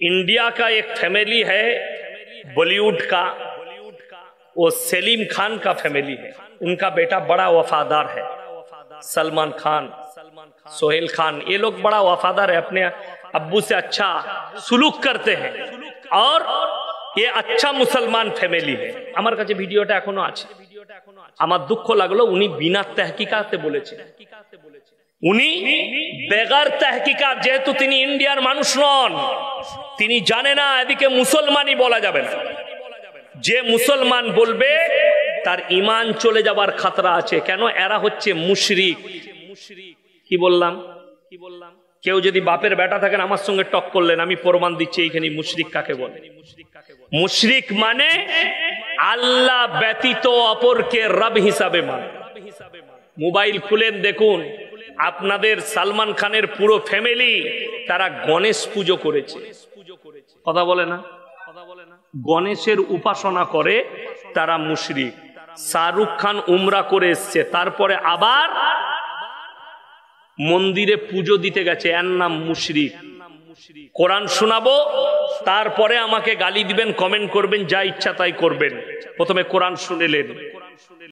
India का एक family है बॉलीवुड का, वो सलीम खान का फैमिली है। उनका बेटा बड़ा वफादार है, सलमान खान, सोहेल खान, ये लोग बड़ा वफादार है, अपने अब्बू से अच्छा सुलूक करते हैं और ये अच्छा मुसलमान फैमिली है। আমার কাছে ভিডিওটা এখনো আছে। আমার দুঃখ লাগলো উনি বিনা তাহকিকাতে বলেছেন, উনি বেগার তাহকিকাত, যেহেতু তিনি ইন্ডিয়ার মানুষ নন, তিনি জানে না এদিকে মুসলমানই বলা যাবে না। যে মুসলমান বলবে তার ঈমান চলে যাবার খতরা আছে। কেন? এরা হচ্ছে মুশরিক। কি বললাম? কেউ যদি বাপের বেটা থাকেন আমার সঙ্গে টক করলেন, আমি প্রমাণ দিচ্ছি এইখানে মুশরিক কাকে বলে। মুশরিক মানে আল্লাহ ব্যতীত অপরকে রব হিসাবে মানে। মোবাইল খুলেন দেখুন, আপনাদের সালমান খানের পুরো ফ্যামিলি তারা গণেশ পুজো করেছে। কথা বলে না? গণেশের উপাসনা করে, তারা মুশরিক। শাহরুখ খান উমরা করে এসছে, তারপরে আবার মন্দিরে পুজো দিতে গেছে, এর নাম মুশরিক। কোরআন শোনাবো, তারপরে আমাকে গালি দিবেন, কমেন্ট করবেন, যা ইচ্ছা তাই করবেন। প্রথমে কোরআন শুনেলেন,